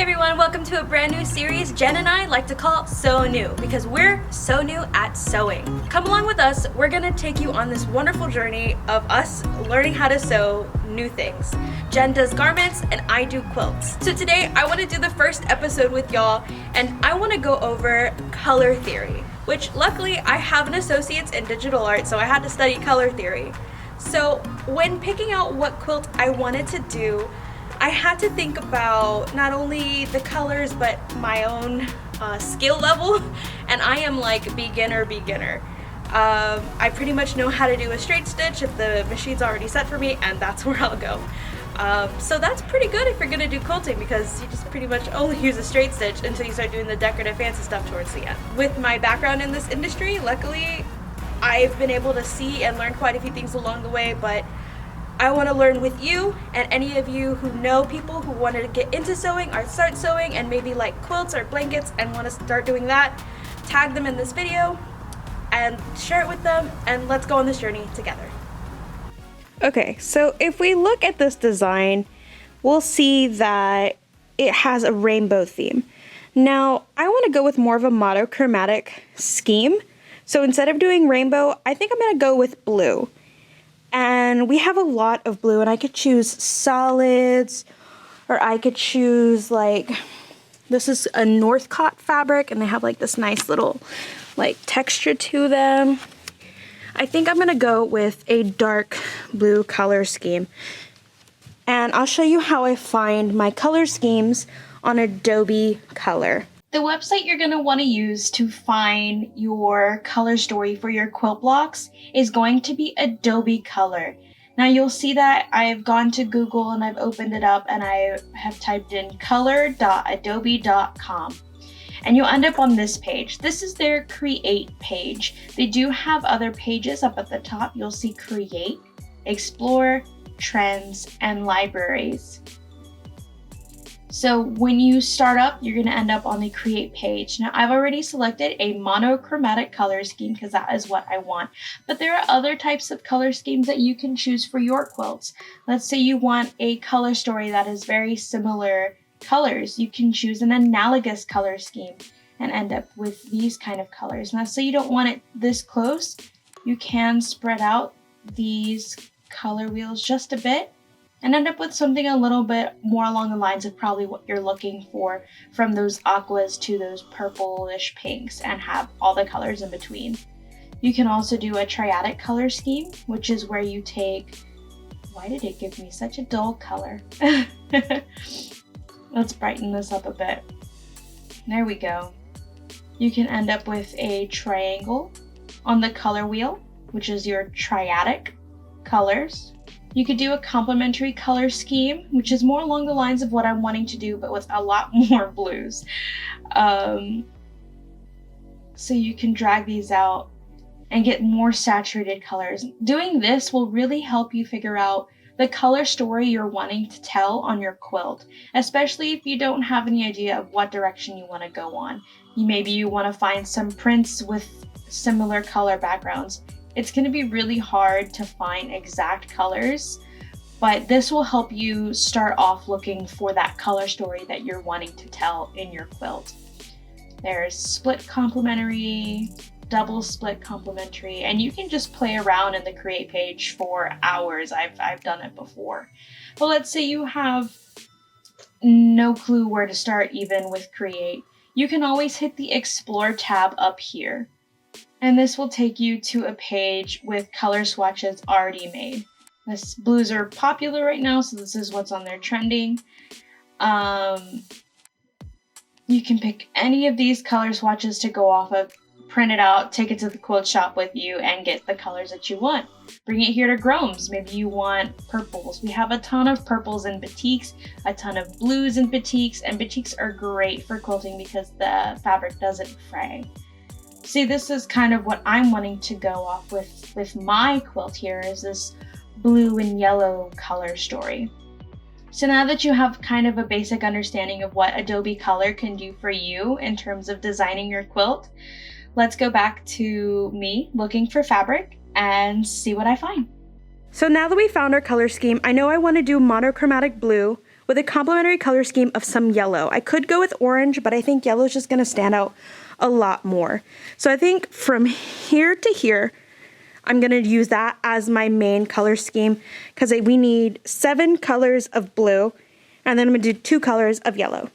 everyone, welcome to a brand new series Jen and I like to call So New, because we're so new at sewing. Come along with us, we're gonna take you on this wonderful journey of us learning how to sew new things. Jen does garments and I do quilts. So today I want to do the first episode with y'all, and I want to go over color theory, which luckily I have an associate's in digital art, so I had to study color theory. So when picking out what quilt I wanted to do, I had to think about not only the colors but my own skill level, and I am like beginner. I pretty much know how to do a straight stitch if the machine's already set for me, and that's where I'll go. So that's pretty good if you're gonna do quilting, because you just pretty much only use a straight stitch until you start doing the decorative fancy stuff towards the end. With my background in this industry, luckily I've been able to see and learn quite a few things along the way, but I want to learn with you and any of you who know people who want to get into sewing or start sewing and maybe like quilts or blankets and want to start doing that. Tag them in this video and share it with them, and let's go on this journey together. Okay, so if we look at this design, we'll see that it has a rainbow theme. Now, I want to go with more of a monochromatic scheme. So instead of doing rainbow, I think I'm going to go with blue. And we have a lot of blue, and I could choose solids, or I could choose like, this is a Northcott fabric, and they have like this nice little like texture to them. I think I'm gonna go with a dark blue color scheme. And I'll show you how I find my color schemes on Adobe Color. The website you're going to want to use to find your color story for your quilt blocks is going to be Adobe Color. Now you'll see that I've gone to Google and I've opened it up and I have typed in color.adobe.com. And you'll end up on this page. This is their Create page. They do have other pages up at the top. You'll see Create, Explore, Trends, and Libraries. So when you start up, you're going to end up on the Create page. Now, I've already selected a monochromatic color scheme because that is what I want. But there are other types of color schemes that you can choose for your quilts. Let's say you want a color story that is very similar colors. You can choose an analogous color scheme and end up with these kind of colors. Now, say you don't want it this close, you can spread out these color wheels just a bit and end up with something a little bit more along the lines of probably what you're looking for, from those aquas to those purplish pinks, and have all the colors in between. You can also do a triadic color scheme, which is where you take, why did it give me such a dull color? Let's brighten this up a bit. There we go. You can end up with a triangle on the color wheel, which is your triadic colors. You could do a complementary color scheme, which is more along the lines of what I'm wanting to do, but with a lot more blues. So you can drag these out and get more saturated colors. Doing this will really help you figure out the color story you're wanting to tell on your quilt, especially if you don't have any idea of what direction you want to go on. Maybe you want to find some prints with similar color backgrounds. It's going to be really hard to find exact colors, but this will help you start off looking for that color story that you're wanting to tell in your quilt. There's split complementary, double split complementary, and you can just play around in the Create page for hours. I've done it before. But let's say you have no clue where to start even with Create. You can always hit the Explore tab up here. And this will take you to a page with color swatches already made. This blues are popular right now, so this is what's on their trending. You can pick any of these color swatches to go off of, print it out, take it to the quilt shop with you, and get the colors that you want. Bring it here to Gromes. Maybe you want purples. We have a ton of purples in batiks, a ton of blues in batiks, and batiks are great for quilting because the fabric doesn't fray. See, this is kind of what I'm wanting to go off with my quilt here, is this blue and yellow color story. So now that you have kind of a basic understanding of what Adobe Color can do for you in terms of designing your quilt, let's go back to me looking for fabric and see what I find. So now that we found our color scheme, I know I want to do monochromatic blue with a complementary color scheme of some yellow. I could go with orange, but I think yellow is just going to stand out a lot more. So I think from here to here, I'm going to use that as my main color scheme because we need 7 colors of blue, and then I'm going to do 2 colors of yellow.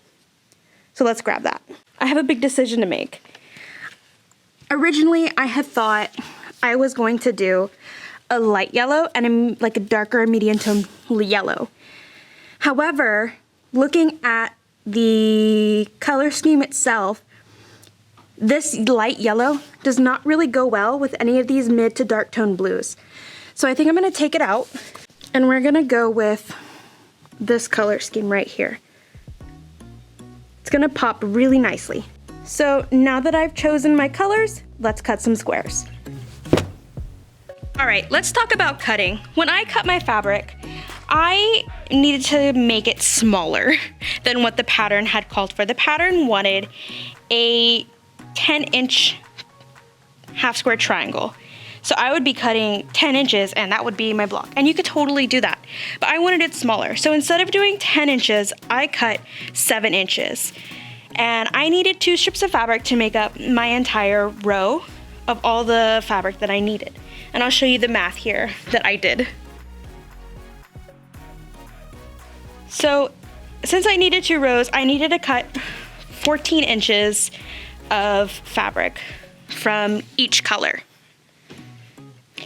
So let's grab that. I have a big decision to make. Originally, I had thought I was going to do a light yellow and like a darker medium tone yellow. However, looking at the color scheme itself, this light yellow does not really go well with any of these mid to dark tone blues. So I think I'm going to take it out and we're going to go with this color scheme right here. It's going to pop really nicely. So now that I've chosen my colors, let's cut some squares. All right, let's talk about cutting. When I cut my fabric, I needed to make it smaller than what the pattern had called for. The pattern wanted a 10-inch half square triangle. So I would be cutting 10 inches and that would be my block. And you could totally do that, but I wanted it smaller. So instead of doing 10 inches, I cut 7 inches. And I needed 2 strips of fabric to make up my entire row of all the fabric that I needed. And I'll show you the math here that I did. So since I needed 2 rows, I needed to cut 14 inches of fabric from each color.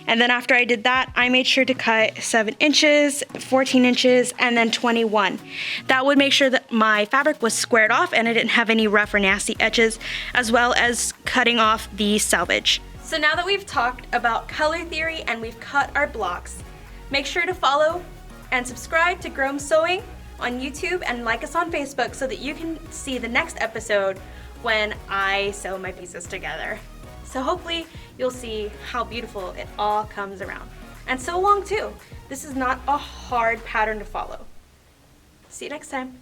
And then after I did that, I made sure to cut 7 inches, 14 inches, and then 21. That would make sure that my fabric was squared off and I didn't have any rough or nasty edges, as well as cutting off the selvage. So now that we've talked about color theory and we've cut our blocks, make sure to follow and subscribe to Gromes Sewing on YouTube and like us on Facebook so that you can see the next episode when I sew my pieces together. So hopefully you'll see how beautiful it all comes around. And sew along too. This is not a hard pattern to follow. See you next time.